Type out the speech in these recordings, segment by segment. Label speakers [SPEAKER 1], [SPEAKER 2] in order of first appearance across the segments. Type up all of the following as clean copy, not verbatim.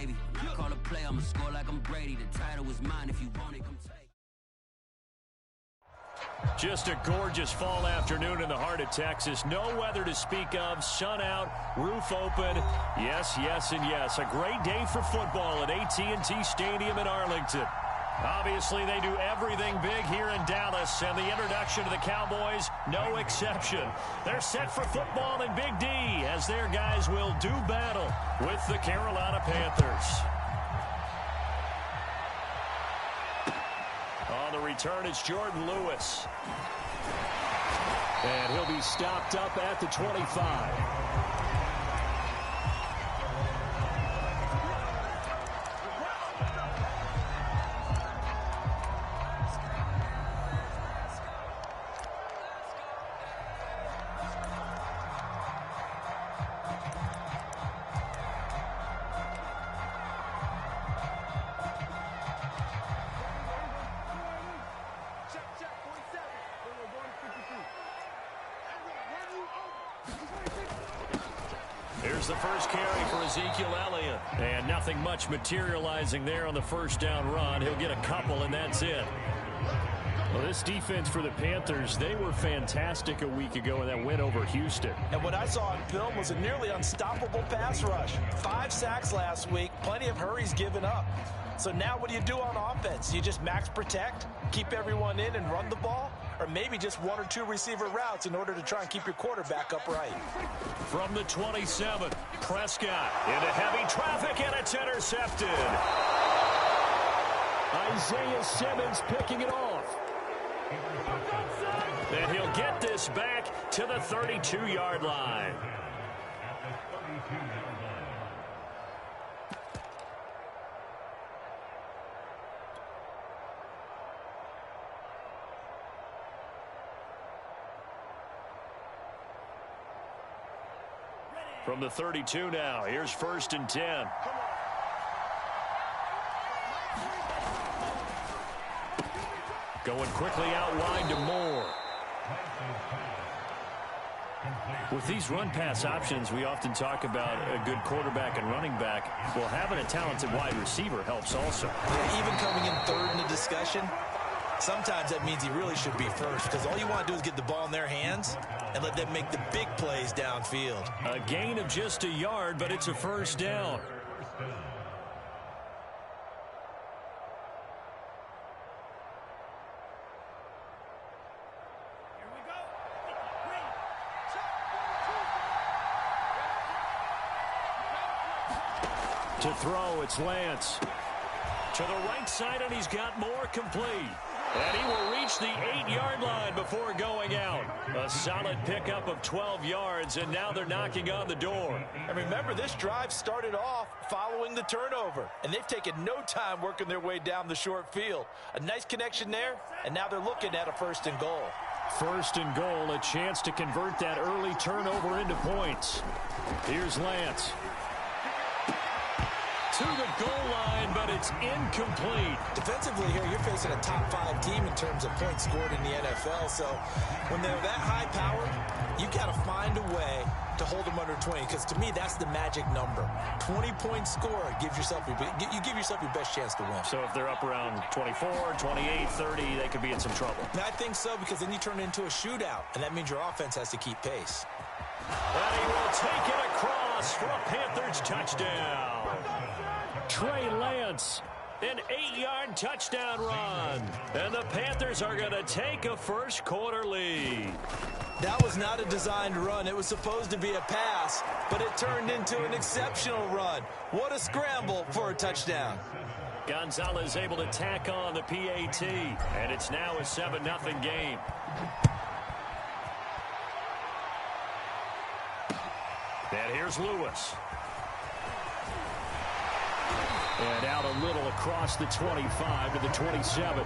[SPEAKER 1] baby. When I call a play, I'ma score like I'm Brady. The title is mine. If you want it, come take it.
[SPEAKER 2] Just a gorgeous fall afternoon in the heart of Texas. No weather to speak of. Sun out, roof open. Yes, yes, and yes. A great day for football at AT&T Stadium in Arlington. Obviously, they do everything big here in Dallas, and the introduction to the Cowboys, no exception. They're set for football in Big D as their guys will do battle with the Carolina Panthers. On the return, it's Jordan Lewis. And he'll be stopped up at the 25. Here's the first carry for Ezekiel Elliott. And nothing much materializing there on the first down run. He'll get a couple, and that's it. Well, this defense for the Panthers, they were fantastic a week ago in that win over Houston.
[SPEAKER 3] And what I saw on film was a nearly unstoppable pass rush. 5 sacks last week, plenty of hurries given up. So now what do you do on offense? You just max protect, keep everyone in and run the ball? Or maybe just 1 or 2 receiver routes in order to try and keep your quarterback upright.
[SPEAKER 2] From the 27, Prescott into heavy traffic, and it's intercepted. Isaiah Simmons picking it off. And he'll get this back to the 32-yard line. From the 32 now, here's 1st and 10. Going quickly out wide to Moore. With these run-pass options, we often talk about a good quarterback and running back. Well, having a talented wide receiver helps also.
[SPEAKER 3] Yeah, even coming in third in the discussion, sometimes that means he really should be first, because all you want to do is get the ball in their hands and let them make the big plays downfield.
[SPEAKER 2] A gain of just a yard, but it's a first down. To throw, it's Lance. To the right side, and he's got more complete. And he will reach the 8-yard line before going out. A solid pickup of 12 yards, and now they're knocking on the door.
[SPEAKER 3] And remember, this drive started off following the turnover, and they've taken no time working their way down the short field. A nice connection there, and now they're looking at a 1st and goal.
[SPEAKER 2] 1st and goal, a chance to convert that early turnover into points. Here's Lance. To the goal line, but it's incomplete.
[SPEAKER 3] Defensively here, you're facing a top-5 team in terms of points scored in the NFL. So when they're that high power, you got to find a way to hold them under 20. Because to me, that's the magic number. 20-point score gives yourself you give yourself your best chance to win.
[SPEAKER 2] So if they're up around 24, 28, 30, they could be in some trouble.
[SPEAKER 3] And I think so, because then you turn it into a shootout, and that means your offense has to keep pace.
[SPEAKER 2] And he will take it across for a Panthers touchdown. Trey Lance, an 8-yard touchdown run. And the Panthers are going to take a first-quarter lead.
[SPEAKER 3] That was not a designed run. It was supposed to be a pass, but it turned into an exceptional run. What a scramble for a touchdown.
[SPEAKER 2] Gonzalez able to tack on the PAT, and it's now a 7-0 game. And here's Lewis. And out a little across the 25 to the 27.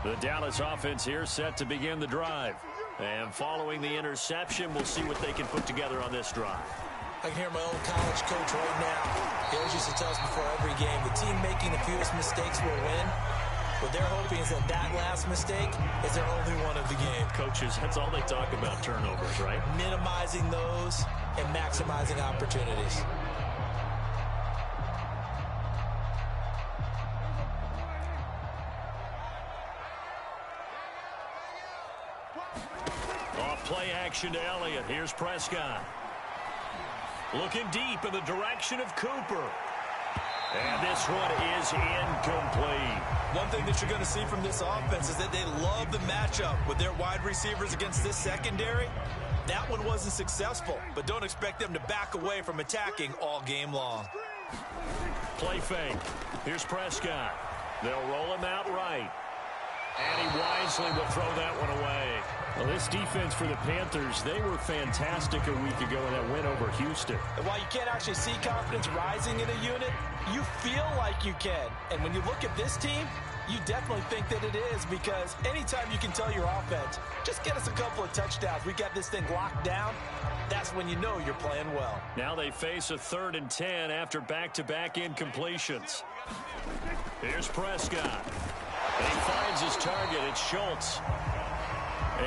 [SPEAKER 2] The Dallas offense here set to begin the drive. And following the interception, we'll see what they can put together on this drive.
[SPEAKER 3] I can hear my old college coach right now. He always used to tell us before every game, the team making the fewest mistakes will win. What they're hoping is that that last mistake is their only one of the game.
[SPEAKER 2] Coaches, that's all they talk about, turnovers, right?
[SPEAKER 3] Minimizing those and maximizing opportunities.
[SPEAKER 2] Play action to Elliott. Here's Prescott. Looking deep in the direction of Cooper. And this one is incomplete.
[SPEAKER 3] One thing that you're going to see from this offense is that they love the matchup with their wide receivers against this secondary. That one wasn't successful, but don't expect them to back away from attacking all game long.
[SPEAKER 2] Play fake. Here's Prescott. They'll roll him out right. And he wisely will throw that one away. Well, this defense for the Panthers, they were fantastic a week ago in that win over Houston.
[SPEAKER 3] And while you can't actually see confidence rising in a unit, you feel like you can. And when you look at this team, you definitely think that it is, because anytime you can tell your offense, just get us a couple of touchdowns, we got this thing locked down, that's when you know you're playing well.
[SPEAKER 2] Now they face a 3rd and 10 after back-to-back incompletions. Here's Prescott. And he finds his target. It's Schultz.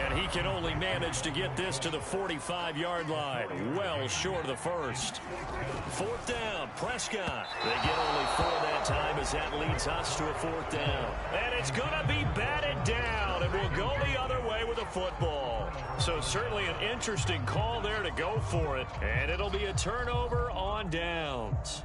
[SPEAKER 2] And he can only manage to get this to the 45-yard line. Well short of the first. 4th down, Prescott. They get only 4 that time as that leads us to a 4th down. And it's going to be batted down. And we'll go the other way with a football. So certainly an interesting call there to go for it. And it'll be a turnover on downs.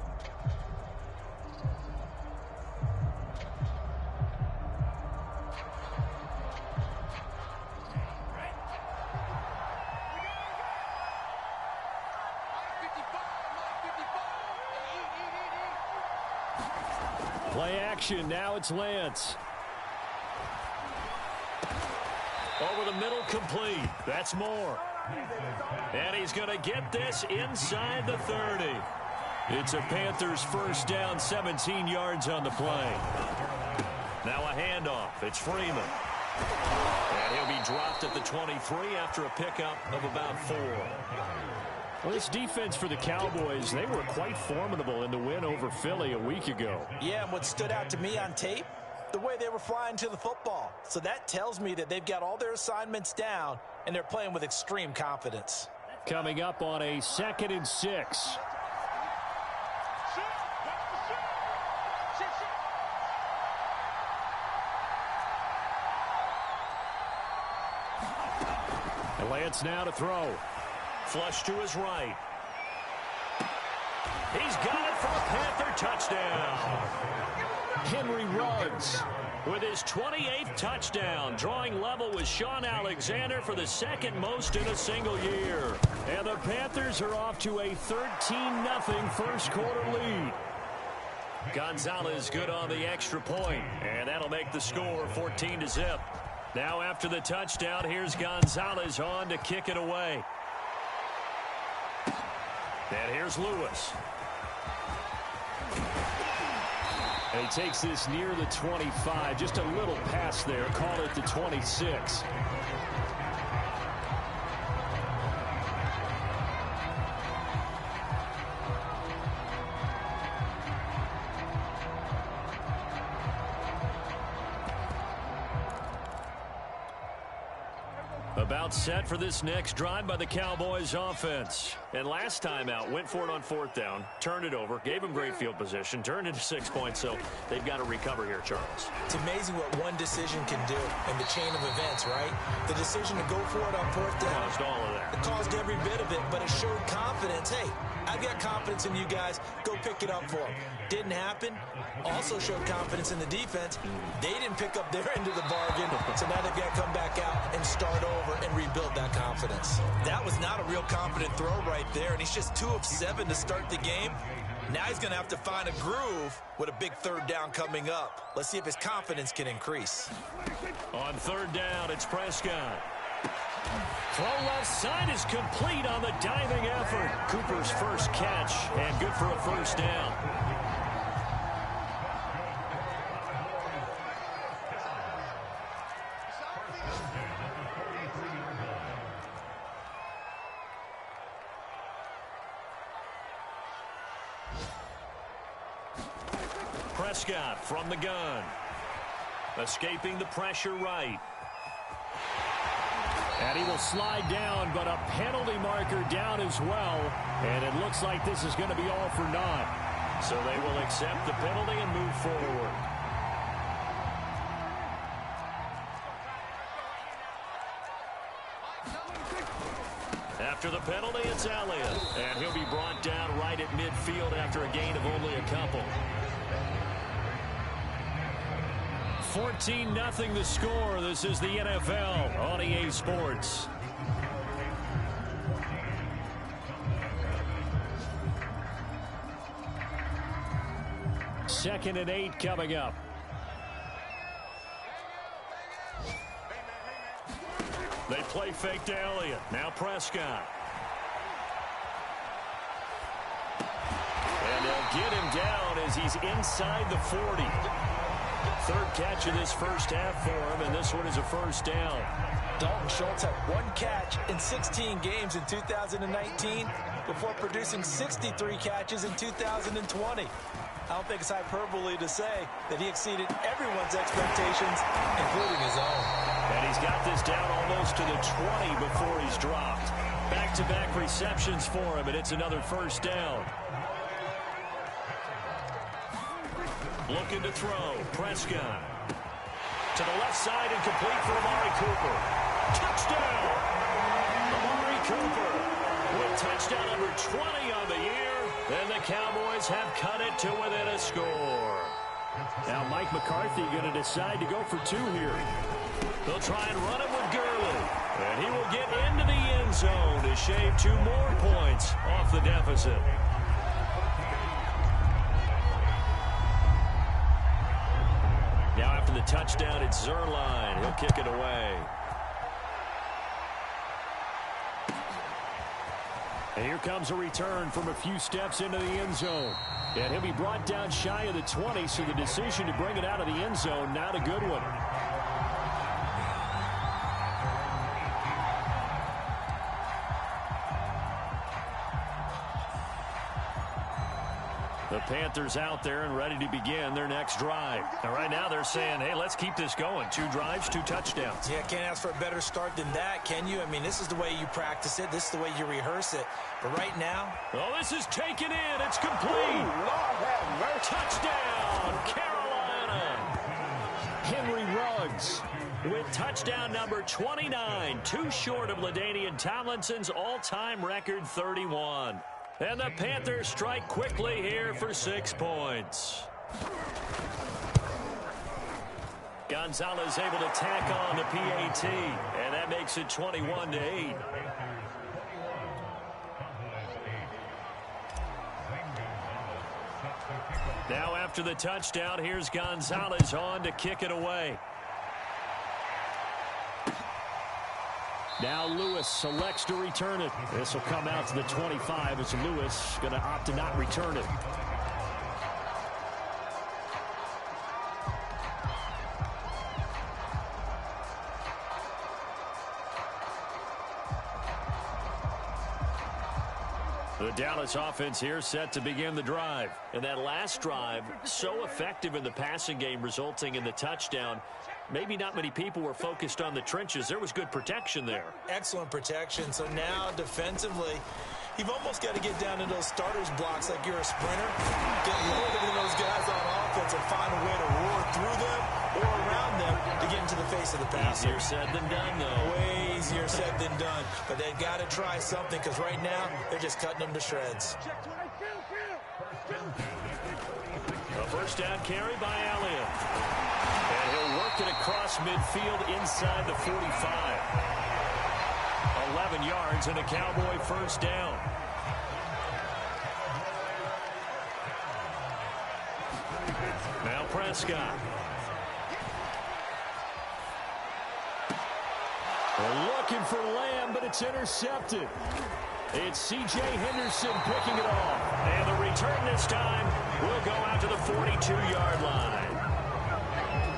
[SPEAKER 2] Play action. Now it's Lance. Over the middle, complete. That's Moore. And he's going to get this inside the 30. It's a Panthers 1st down, 17 yards on the play. Now a handoff. It's Freeman. And he'll be dropped at the 23 after a pickup of about 4. Well, this defense for the Cowboys, they were quite formidable in the win over Philly a week ago.
[SPEAKER 3] Yeah, and what stood out to me on tape, the way they were flying to the football. So that tells me that they've got all their assignments down, and they're playing with extreme confidence.
[SPEAKER 2] Coming up on a 2nd and 6. And Lance now to throw. Flush to his right. He's got it for a Panther touchdown. Henry Ruggs with his 28th touchdown, drawing level with Sean Alexander for the 2nd most in a single year. And the Panthers are off to a 13-0 first quarter lead. Gonzalez good on the extra point, and that'll make the score 14-0. Now after the touchdown, here's Gonzalez on to kick it away. And here's Lewis. And he takes this near the 25. Just a little pass there. Call it the 26. About set for this next drive by the Cowboys offense. And last time out, went for it on 4th down, turned it over, gave them great field position, turned into 6 points, so they've got to recover here, Charles.
[SPEAKER 3] It's amazing what one decision can do in the chain of events, right? The decision to go for it on 4th down.
[SPEAKER 2] Caused all of that.
[SPEAKER 3] It caused every bit of it, but it showed confidence. Hey, I've got confidence in you guys. Go pick it up for them. Didn't happen. Also showed confidence in the defense. They didn't pick up their end of the bargain, so now they've got to come back out and start over and rebuild that confidence. That was not a real confident throw right there, and he's just 2 of 7 to start the game. Now he's going to have to find a groove with a big 3rd down coming up. Let's see if his confidence can increase.
[SPEAKER 2] On 3rd down, it's Prescott. Throw left side is complete on the diving effort. Cooper's first catch, and good for a 1st down. Prescott from the gun. Escaping the pressure right. And he will slide down, but a penalty marker down as well. And it looks like this is going to be all for naught. So they will accept the penalty and move forward. After the penalty, it's Elliott. And he'll be brought down right at midfield after a gain of only a couple. 14-0 the score. This is the NFL on EA Sports. Second and 8 coming up. They play fake to Elliott. Now Prescott. And they'll get him down as he's inside the 40. Third catch of this first half for him, and this one is a first down.
[SPEAKER 3] Dalton Schultz had 1 catch in 16 games in 2019 before producing 63 catches in 2020. I don't think it's hyperbole to say that he exceeded everyone's expectations, including his own.
[SPEAKER 2] And he's got this down almost to the 20 before he's dropped. Back-to-back receptions for him, and it's another first down. Looking to throw. Prescott. To the left side and complete for Amari Cooper. Touchdown! Amari Cooper with touchdown number 20 on the year. And the Cowboys have cut it to within a score. Now Mike McCarthy going to decide to go for 2 here. They'll try and run it with Gurley. And he will get into the end zone to shave 2 more points off the deficit. Now after the touchdown, it's Zerline. He'll kick it away. And here comes a return from a few steps into the end zone. And he'll be brought down shy of the 20, so the decision to bring it out of the end zone, not a good one. The Panthers out there and ready to begin their next drive. And right now they're saying, hey, let's keep this going. 2 drives, 2 touchdowns.
[SPEAKER 3] Yeah, can't ask for a better start than that, can you? I mean, this is the way you practice it. This is the way you rehearse it. But right now...
[SPEAKER 2] Oh, this is taken in. It's complete. Touchdown, Carolina. Henry Ruggs with touchdown number 29. 2 short of LaDainian Tomlinson's all-time record 31. And the Panthers strike quickly here for 6 points. Gonzalez able to tack on the PAT, and that makes it 21-8. Now after the touchdown, here's Gonzalez on to kick it away. Now Lewis selects to return it. This will come out to the 25 as Lewis going to opt to not return it. The Dallas offense here set to begin the drive. And that last drive, so effective in the passing game, resulting in the touchdown. Maybe not many people were focused on the trenches. There was good protection there.
[SPEAKER 3] Excellent protection. So now defensively, you've almost got to get down to those starters blocks like you're a sprinter. Get loaded in those guys on offense and find a way to roar through them or around them to get into the face of the passer.
[SPEAKER 2] Easier said than done, though.
[SPEAKER 3] Way easier said than done. But they've got to try something because right now they're just cutting them to shreds.
[SPEAKER 2] A first down carry by Elliott. And he'll work it across midfield inside the 45. 11 yards and a Cowboy first down. Now Prescott. We're looking for Lamb, but it's intercepted. It's C.J. Henderson picking it off. And the return this time will go out to the 42-yard line.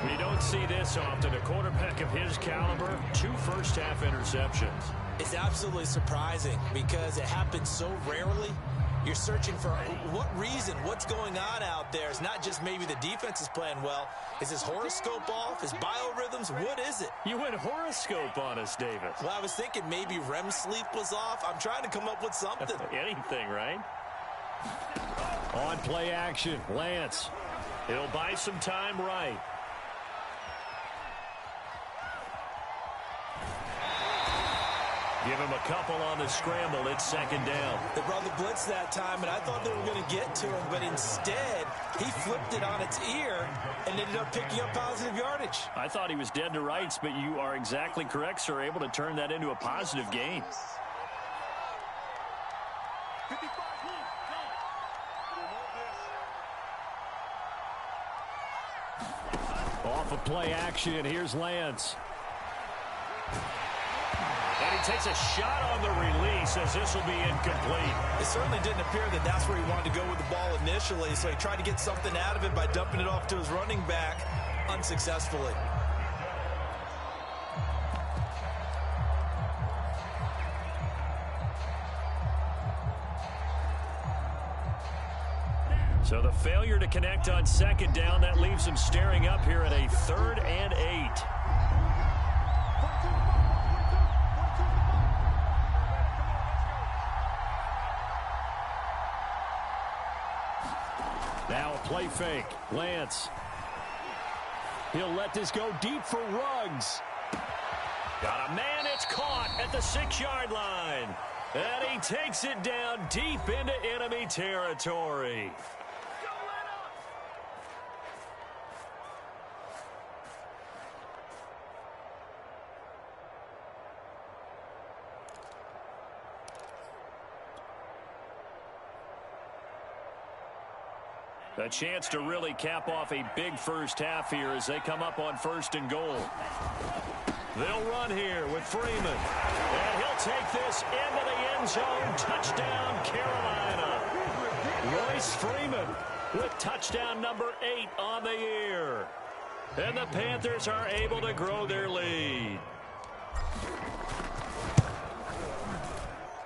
[SPEAKER 2] We don't see this often. A quarterback of his caliber, 2 first-half interceptions.
[SPEAKER 3] It's absolutely surprising because it happens so rarely. You're searching for what reason, what's going on out there. It's not just maybe the defense is playing well. Is his horoscope off? His biorhythms? What is it?
[SPEAKER 2] You went horoscope on us, David.
[SPEAKER 3] Well, I was thinking maybe REM sleep was off. I'm trying to come up with something.
[SPEAKER 2] Anything, right? On play action, Lance. He'll buy some time right. Give him a couple on the scramble. It's second down.
[SPEAKER 3] They brought the blitz that time, and I thought they were going to get to him, but instead, he flipped it on its ear and ended up picking up positive yardage.
[SPEAKER 2] I thought he was dead to rights, but you are exactly correct, sir. Able to turn that into a positive gain. Off of play action, here's Lance. And he takes a shot on the release as this will be incomplete.
[SPEAKER 3] It certainly didn't appear that that's where he wanted to go with the ball initially, so he tried to get something out of it by dumping it off to his running back unsuccessfully.
[SPEAKER 2] So the failure to connect on second down, that leaves him staring up here at a 3rd and 8. Now a play fake. Lance. He'll let this go deep for Ruggs. Got a man, it's caught at the 6-yard line. And he takes it down deep into enemy territory. A chance to really cap off a big first half here as they come up on 1st and goal. They'll run here with Freeman. And he'll take this into the end zone. Touchdown, Carolina. Royce Freeman with touchdown number 8 on the year. And the Panthers are able to grow their lead.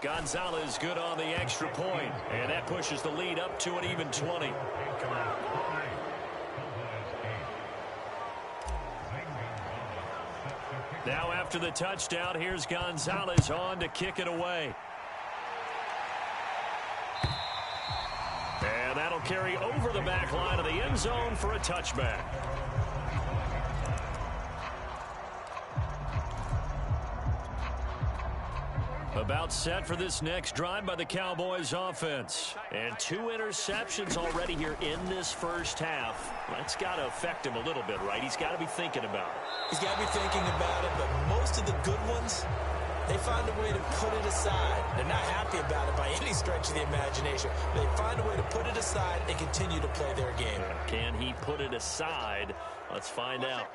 [SPEAKER 2] Gonzalez good on the extra point, and that pushes the lead up to an even 20. Now after the touchdown, here's Gonzalez on to kick it away. And that'll carry over the back line of the end zone for a touchback. About set for this next drive by the Cowboys offense. And 2 interceptions already here in this first half. That's got to affect him a little bit, right? He's got to be thinking about it.
[SPEAKER 3] He's got to be thinking about it, but most of the good ones, they find a way to put it aside. They're not happy about it by any stretch of the imagination. They find a way to put it aside and continue to play their game.
[SPEAKER 2] Can he put it aside? Let's find out.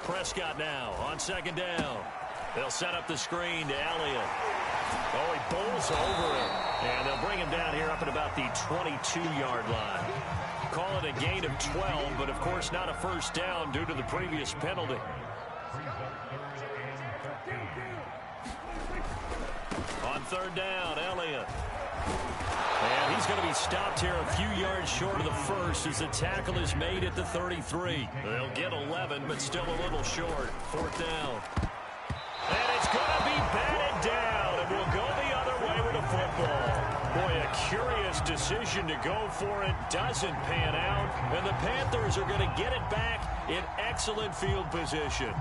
[SPEAKER 2] Prescott now on second down. They'll set up the screen to Elliott. Oh, he bowls over it. And they'll bring him down here up at about the 22-yard line. Call it a gain of 12, but of course not a first down due to the previous penalty. On 3rd down, Elliott. And he's going to be stopped here a few yards short of the first as the tackle is made at the 33. They'll get 11, but still a little short. 4th down. And it's going to be batted down, and we'll go the other way with the football. Boy, a curious decision to go for it. Doesn't pan out, and the Panthers are going to get it back in excellent field position.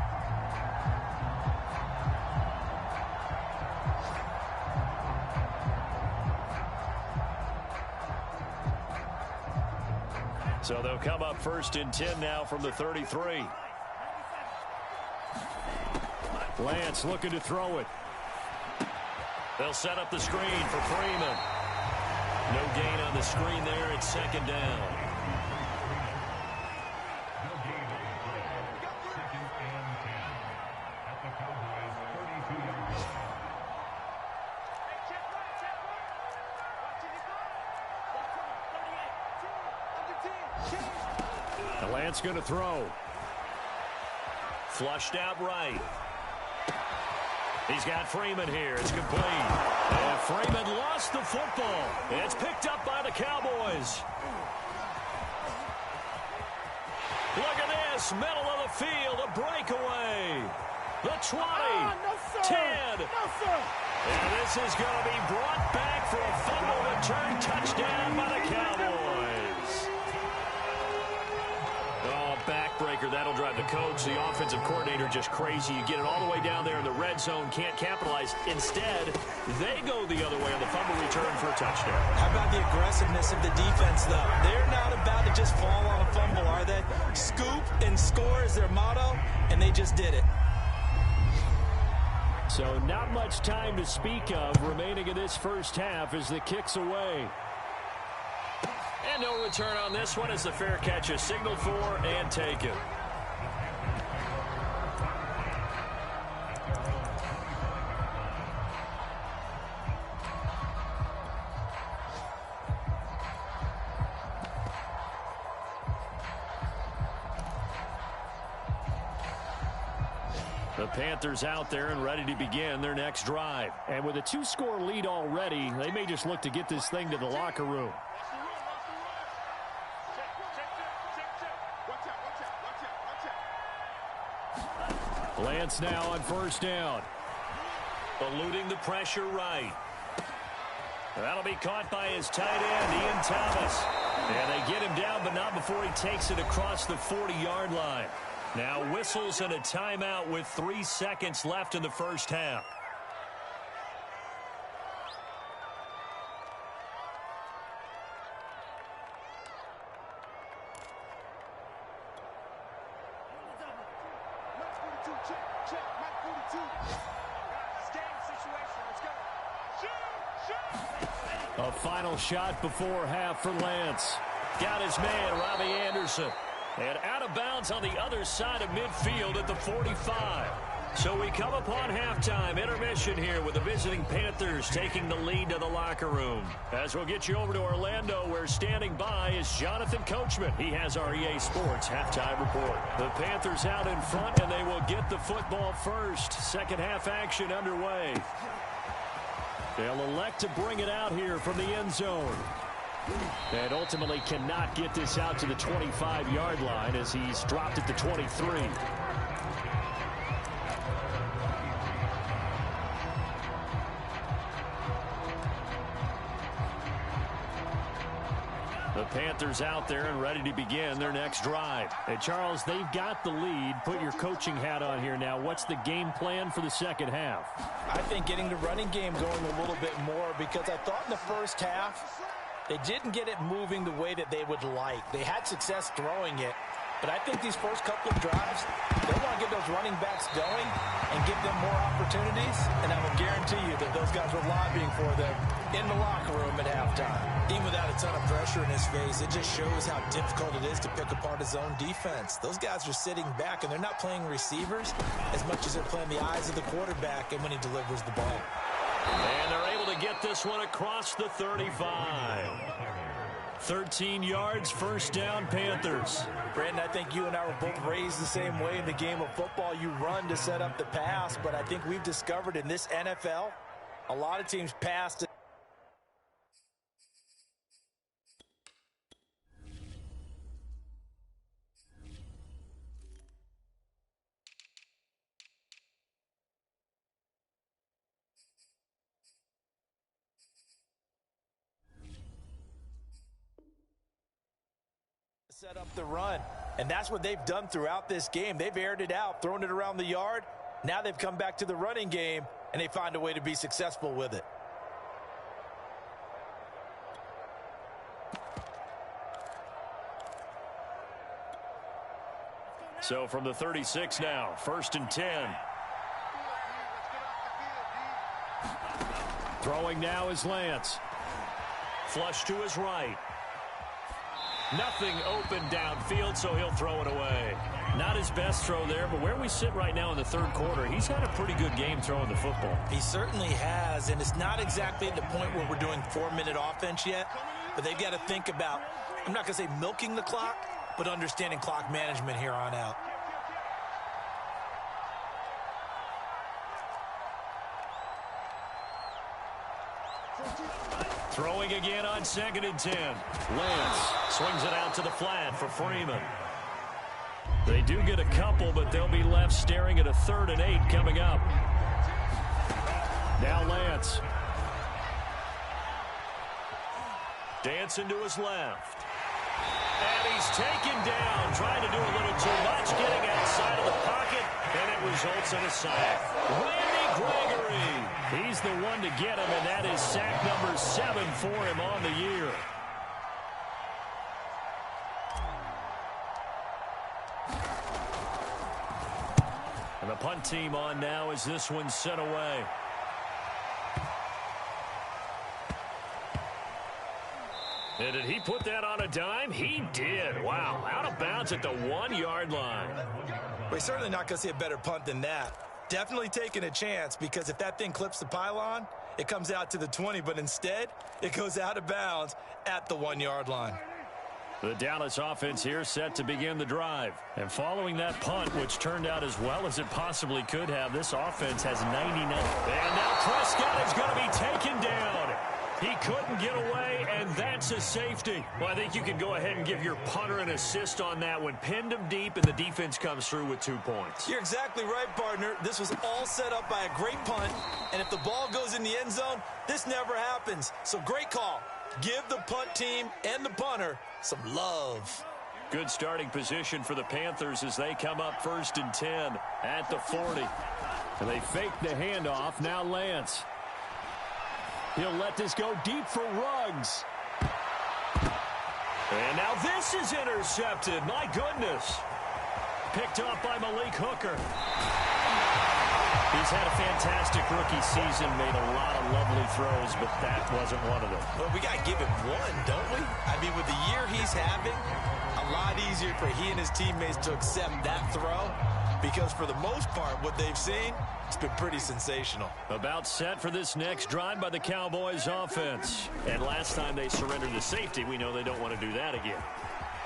[SPEAKER 2] So they'll come up 1st and 10 now from the 33. Lance looking to throw it. They'll set up the screen for Freeman. No gain on the screen there. It's 2nd down. Lance going to throw. Flushed out right. He's got Freeman here. It's complete. And Freeman lost the football. It's picked up by the Cowboys. Look at this. Middle of the field. A breakaway. The 20. 10. And this is going to be brought back for a fumble return touchdown by the Cowboys. Oh, backbreaker. That'll drive the coach, the offensive coordinator, just crazy. You get it all the way down there in the red zone, can't capitalize. Instead, they go the other way on the fumble return for a touchdown.
[SPEAKER 3] How about the aggressiveness of the defense, though? They're not about to just fall on a fumble, are they? Scoop and score is their motto, and they just did it.
[SPEAKER 2] So not much time to speak of remaining in this first half as the kick's away. And no return on this one as the fair catch is signaled for and taken. The Panthers out there and ready to begin their next drive. And with a 2-score lead already, they may just look to get this thing to the locker room. Lance now on first down. Eluding the pressure right. That'll be caught by his tight end, Ian Thomas. And they get him down, but not before he takes it across the 40-yard line. Now whistles and a timeout with 3 seconds left in the first half. A final shot before half for Lance. Got his man, Robbie Anderson. And out of bounds on the other side of midfield at the 45. So we come upon halftime intermission here with the visiting Panthers taking the lead to the locker room. As we'll get you over to Orlando, where standing by is Jonathan Coachman. He has our EA Sports halftime report. The Panthers out in front, and they will get the football first. Second half action underway. They'll elect to bring it out here from the end zone. And ultimately cannot get this out to the 25-yard line as he's dropped at the 23. The Panthers out there and ready to begin their next drive. Hey, Charles, they've got the lead. Put your coaching hat on here now. What's the game plan for the second half?
[SPEAKER 3] I think getting the running game going a little bit more, because I thought in the first half they didn't get it moving the way that they would like. They had success throwing it, but I think these first couple of drives, they want to get those running backs going and give them more opportunities, and I will guarantee you that those guys were lobbying for them in the locker room at halftime. Even without a ton of pressure in his face, it just shows how difficult it is to pick apart his own defense. Those guys are sitting back, and they're not playing receivers as much as they're playing the eyes of the quarterback and when he delivers the ball.
[SPEAKER 2] And they're able to get this one across the 35. 13 yards, first down, Panthers.
[SPEAKER 3] Brandon, I think you and I were both raised the same way in the game of football. You run to set up the pass, but I think we've discovered in this NFL, a lot of teams pass to set up the run, and that's what they've done throughout this game. They've aired it out, thrown it around the yard. Now they've come back to the running game, and they find a way to be successful with it.
[SPEAKER 2] So from the 36 now, 1st and 10. Throwing now is Lance. Flush to his right. Nothing open downfield, so he'll throw it away. Not his best throw there, but where we sit right now in the third quarter, he's had a pretty good game throwing the football.
[SPEAKER 3] He certainly has, and it's not exactly at the point where we're doing 4-minute offense yet, but they've got to think about, I'm not going to say milking the clock, but understanding clock management here on out.
[SPEAKER 2] Throwing again on 2nd and 10. Lance swings it out to the flat for Freeman. They do get a couple, but they'll be left staring at a 3rd and 8 coming up. Now Lance. Dancing to his left. And he's taken down, trying to do a little too much, getting outside of the pocket, and it results in a sack. Randy Gregory, he's the one to get him, and that is sack number 7 for him on the year. And the punt team on now as this one's sent away. And did he put that on a dime? He did. Wow. Out of bounds at the 1-yard line.
[SPEAKER 3] We're certainly not going to see a better punt than that. Definitely taking a chance, because if that thing clips the pylon, it comes out to the 20, but instead it goes out of bounds at the 1-yard line.
[SPEAKER 2] The Dallas offense here set to begin the drive. And following that punt, which turned out as well as it possibly could have, this offense has 99. And now Prescott is going to be taken down. He couldn't get away, and that's a safety. Well, I think you can go ahead and give your punter an assist on that one. Pinned him deep, and the defense comes through with 2 points.
[SPEAKER 3] You're exactly right, partner. This was all set up by a great punt, and if the ball goes in the end zone, this never happens. So great call. Give the punt team and the punter some love.
[SPEAKER 2] Good starting position for the Panthers as they come up 1st and 10 at the 40. And they fake the handoff. Now Lance. He'll let this go deep for Ruggs. And now this is intercepted. My goodness. Picked up by Malik Hooker. He's had a fantastic rookie season, made a lot of lovely throws, but that wasn't one of them.
[SPEAKER 3] Well, we got to give him one, don't we? I mean, with the year he's having, a lot easier for he and his teammates to accept that throw, because for the most part, what they've seen, it's been pretty sensational.
[SPEAKER 2] About set for this next drive by the Cowboys offense. And last time they surrendered the safety, we know they don't want to do that again.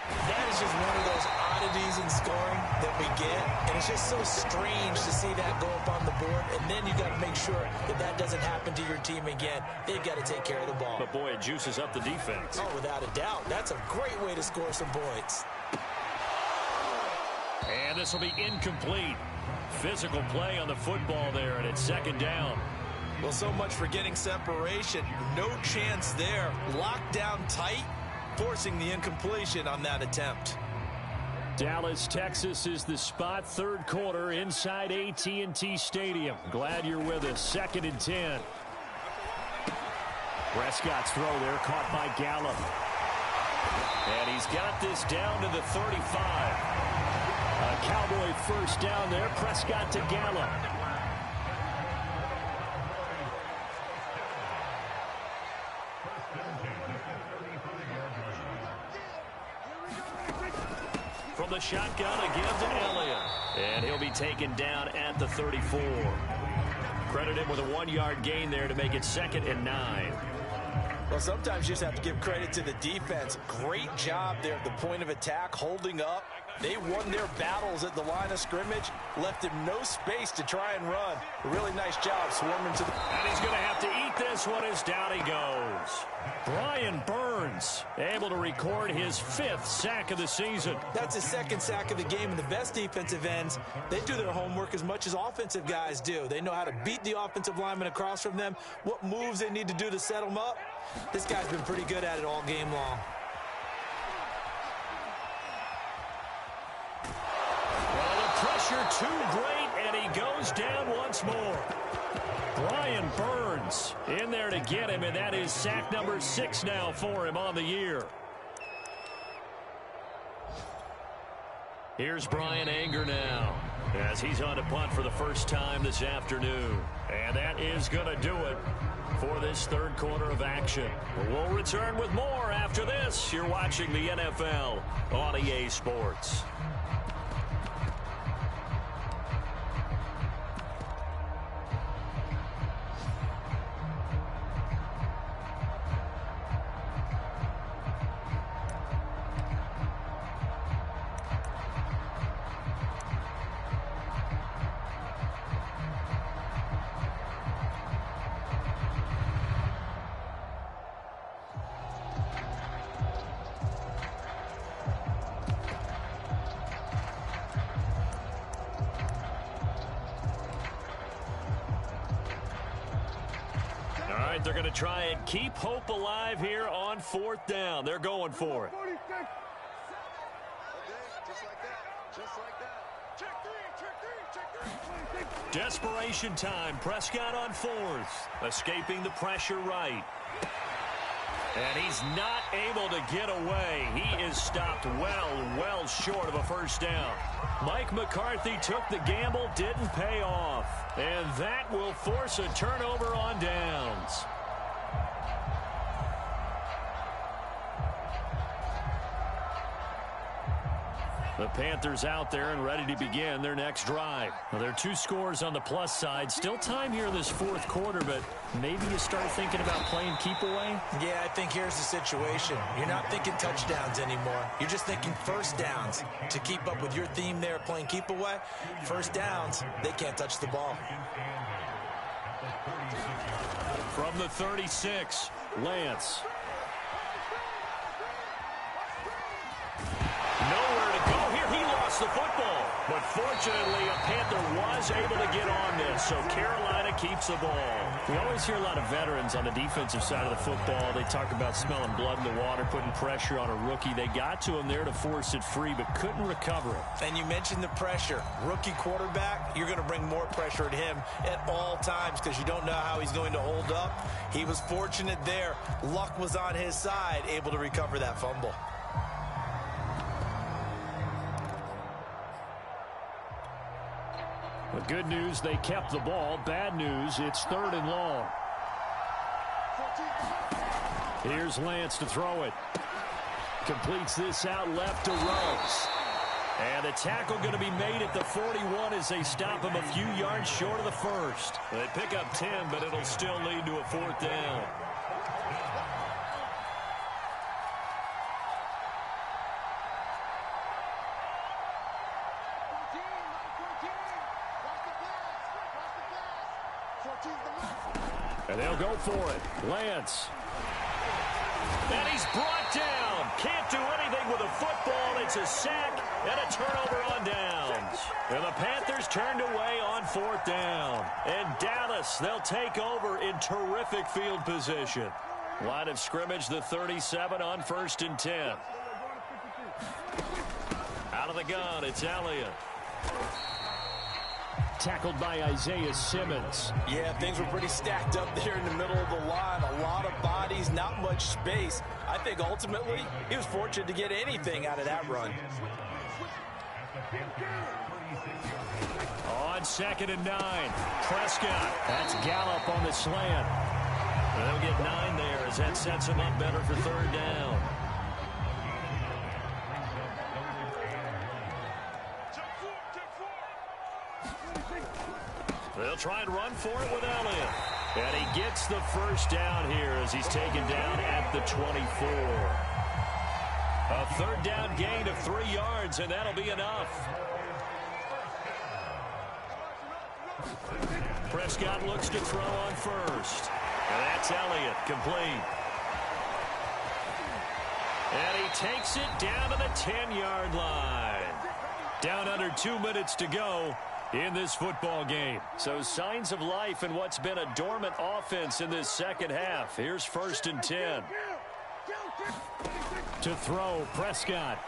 [SPEAKER 3] That is just one of those oddities in scoring that we get, and it's just so strange to see that go up on the board, and then you got to make sure that that doesn't happen to your team again. They've got to take care of the ball.
[SPEAKER 2] But boy, it juices up the defense.
[SPEAKER 3] Oh, without a doubt. That's a great way to score some points.
[SPEAKER 2] And this will be incomplete. Physical play on the football there, and it's 2nd down.
[SPEAKER 3] Well, so much for getting separation. No chance there. Locked down tight, forcing the incompletion on that attempt.
[SPEAKER 2] Dallas, Texas is the spot, 3rd quarter inside AT&T Stadium. Glad you're with us. 2nd and 10. Prescott's throw there caught by Gallup. And he's got this down to the 35. A Cowboy 1st down there. Prescott to Gallup. From the shotgun again to Elliott. And he'll be taken down at the 34. Credit him with a 1-yard gain there to make it 2nd and 9.
[SPEAKER 3] Well, sometimes you just have to give credit to the defense. Great job there at the point of attack, holding up. They won their battles at the line of scrimmage, left him no space to try and run. A really nice job swarming to the...
[SPEAKER 2] And he's going to have to eat this one as down he goes. Brian Burns able to record his 5th sack of the season.
[SPEAKER 3] That's his 2nd sack of the game, and the best defensive ends, they do their homework as much as offensive guys do. They know how to beat the offensive lineman across from them, what moves they need to do to set them up. This guy's been pretty good at it all game long.
[SPEAKER 2] Well, the pressure too great, and he goes down once more. Brian Burns in there to get him, and that is sack number 6 now for him on the year. Here's Brian Anger now as he's on to punt for the first time this afternoon. And that is going to do it for this 3rd quarter of action. We'll return with more after this. You're watching the NFL on EA Sports. right, they're going to try and keep hope alive here on 4th down. They're going for it. Desperation time. Prescott on 4th. Escaping the pressure right. And he's not able to get away. He is stopped well short of a first down. Mike McCarthy took the gamble, didn't pay off. And that will force a turnover on downs. The Panthers out there and ready to begin their next drive. Well, there are 2 scores on the plus side. Still time here in this 4th quarter, but maybe you start thinking about playing keep away?
[SPEAKER 3] Yeah, I think here's the situation. You're not thinking touchdowns anymore. You're just thinking first downs. To keep up with your theme there, playing keep away, first downs, they can't touch the ball.
[SPEAKER 2] From the 36, Lance. Nowhere to go here. He lost the football. But fortunately, a Panther was able to get on this, so Carolina keeps the ball.
[SPEAKER 4] We always hear a lot of veterans on the defensive side of the football. They talk about smelling blood in the water, putting pressure on a rookie. They got to him there to force it free, but couldn't recover it.
[SPEAKER 3] And you mentioned the pressure. Rookie quarterback, you're going to bring more pressure at him at all times because you don't know how he's going to hold up. He was fortunate there. Luck was on his side, able to recover that fumble.
[SPEAKER 2] The good news, they kept the ball. Bad news, it's 3rd and long. Here's Lance to throw it. Completes this out left to Rose. And the tackle going to be made at the 41 as they stop him a few yards short of the first. They pick up 10, but it'll still lead to a 4th down. And they'll go for it. Lance. And he's brought down. Can't do anything with a football. It's a sack and a turnover on downs. And the Panthers turned away on 4th down. And Dallas, they'll take over in terrific field position. Line of scrimmage, the 37 on 1st and 10. Out of the gun, it's Elliott. Tackled by Isaiah Simmons.
[SPEAKER 3] Yeah, things were pretty stacked up there in the middle of the line. A lot of bodies, not much space. I think ultimately he was fortunate to get anything out of that run.
[SPEAKER 2] On 2nd and 9, Prescott. That's Gallup on the slant. And they'll get 9 there as that sets him up better for 3rd down. They'll try and run for it with Elliott. And he gets the first down here as he's taken down at the 24. A 3rd down gain of 3 yards, and that'll be enough. Prescott looks to throw on first. And that's Elliott, complete. And he takes it down to the 10-yard line. Down under 2 minutes to go in this football game. So signs of life in what's been a dormant offense in this second half. Here's 1st and 10. To throw, Prescott.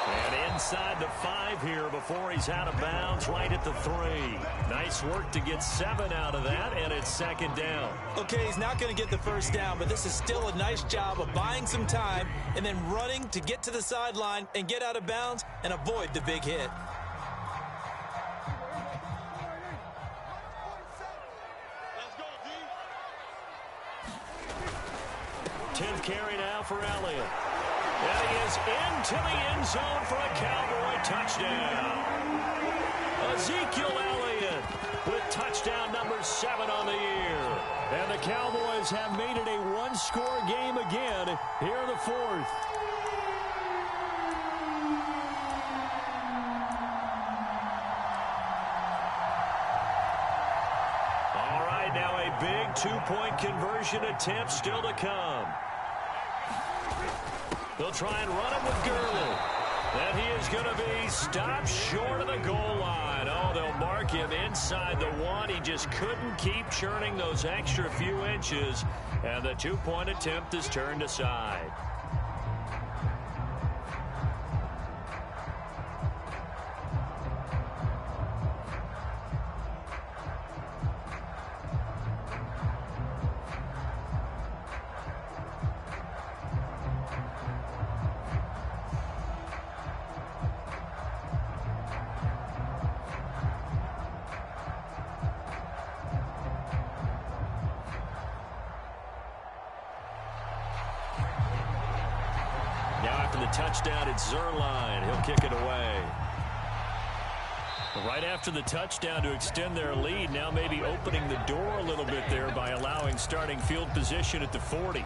[SPEAKER 2] And inside the 5 here before he's out of bounds, right at the 3. Nice work to get 7 out of that, and it's 2nd down.
[SPEAKER 3] Okay, he's not going to get the first down, but this is still a nice job of buying some time and then running to get to the sideline and get out of bounds and avoid the big hit.
[SPEAKER 5] Let's go, D.
[SPEAKER 2] 10th carry now for Elliott. And he is into the end zone for a Cowboy touchdown. Ezekiel Elliott with touchdown number 7 on the year. And the Cowboys have made it a one-score game again here in the 4th. All right, now a big two-point conversion attempt still to come. They'll try and run it with Gurley. And he is going to be stopped short of the goal line. Oh, they'll mark him inside the one. He just couldn't keep churning those extra few inches. And the two-point attempt is turned aside. Now after the touchdown, it's Zerline. He'll kick it away. Right after the touchdown to extend their lead, now maybe opening the door a little bit there by allowing starting field position at the 40.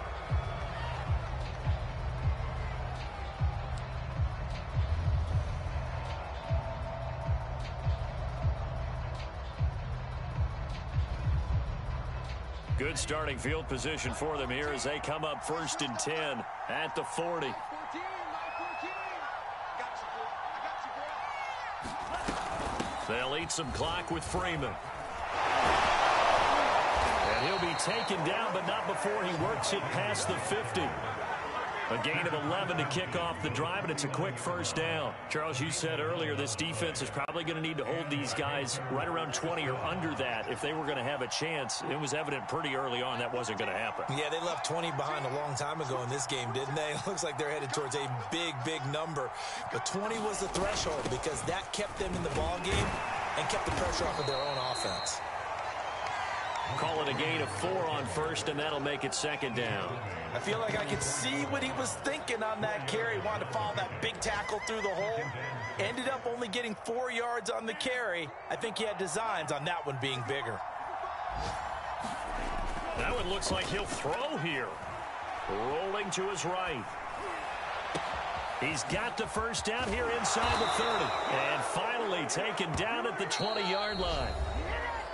[SPEAKER 2] Good starting field position for them here as they come up 1st and 10 at the 40. They'll eat some clock with Freeman. And he'll be taken down, but not before he works it past the 50. A gain of 11 to kick off the drive, and it's a quick first down. Charles, you said earlier this defense is probably going to need to hold these guys right around 20 or under that if they were going to have a chance. It was evident pretty early on that wasn't going to happen.
[SPEAKER 3] Yeah, they left 20 behind a long time ago in this game, didn't they? It looks like they're headed towards a big, big number. But 20 was the threshold because that kept them in the ball game and kept the pressure off of their own offense.
[SPEAKER 2] Call it a gain of 4 on first, and that'll make it 2nd down.
[SPEAKER 3] I feel like I could see what he was thinking on that carry. Wanted to follow that big tackle through the hole. Ended up only getting 4 yards on the carry. I think he had designs on that one being bigger.
[SPEAKER 2] That one looks like he'll throw here. Rolling to his right. He's got the first down here inside the 30. And finally taken down at the 20-yard line.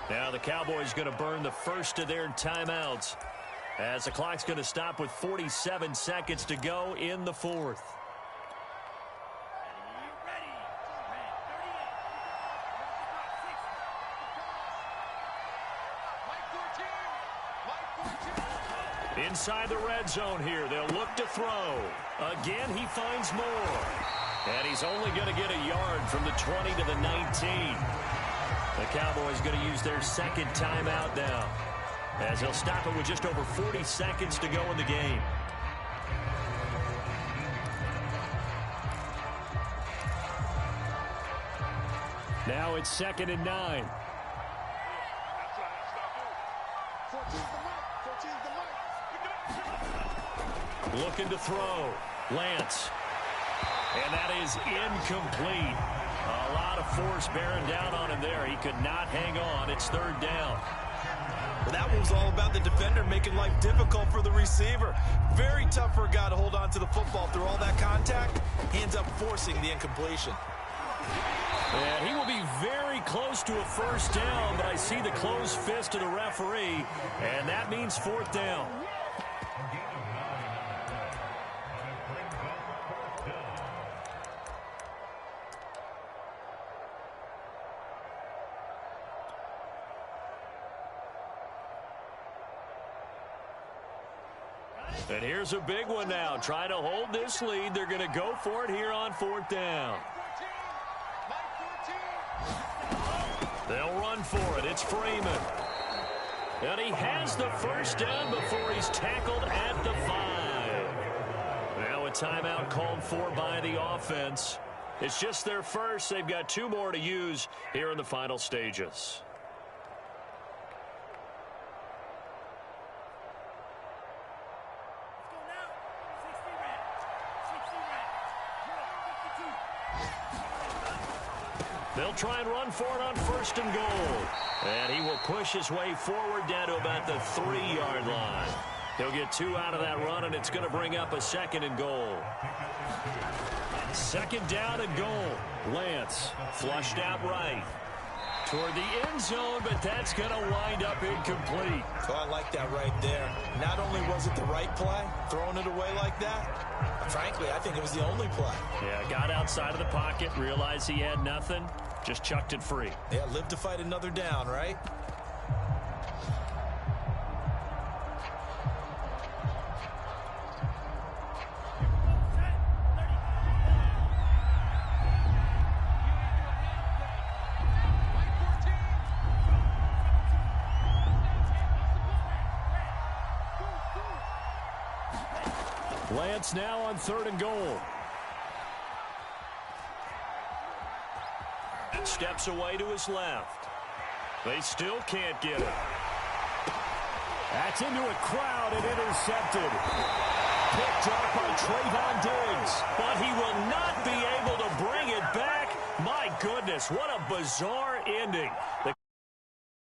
[SPEAKER 2] Now the Cowboys going to burn the first of their timeouts as the clock's going to stop with 47 seconds to go in the 4th. Inside the red zone here, they'll look to throw. Again, he finds more. And he's only going to get a yard from the 20 to the 19. The Cowboys going to use their 2nd timeout now, as they'll stop it with just over 40 seconds to go in the game. Now it's 2nd and 9. Looking to throw. Lance. And that is incomplete. A lot of force bearing down on him there. He could not hang on. It's 3rd down.
[SPEAKER 3] Well, that one was all about the defender making life difficult for the receiver. Very tough for a guy to hold on to the football through all that contact. He ends up forcing the incompletion.
[SPEAKER 2] And he will be very close to a 1st down, but I see the closed fist of the referee, and that means 4th down. And here's a big one now. Trying to hold this lead. They're going to go for it here on 4th down. They'll run for it. It's Freeman. And he has the first down before he's tackled at the 5. Now a timeout called for by the offense. It's just their first. They've got 2 more to use here in the final stages. They'll try and run for it on 1st and goal. And he will push his way forward down to about the 3-yard line. He'll get 2 out of that run, and it's going to bring up a 2nd and goal. 2nd down and goal. Lance flushed out right. Toward the end zone, but that's going to wind up incomplete.
[SPEAKER 3] Oh, I like that right there. Not only was it the right play, throwing it away like that, frankly, I think it was the only play.
[SPEAKER 2] Yeah, got outside of the pocket, realized he had nothing, just chucked it free.
[SPEAKER 3] Yeah, live to fight another down, right?
[SPEAKER 2] Lance now on 3rd and goal. Steps away to his left. They still can't get it. That's into a crowd and intercepted. Picked up by Trayvon Diggs, but he will not be able to bring it back. My goodness, what a bizarre ending.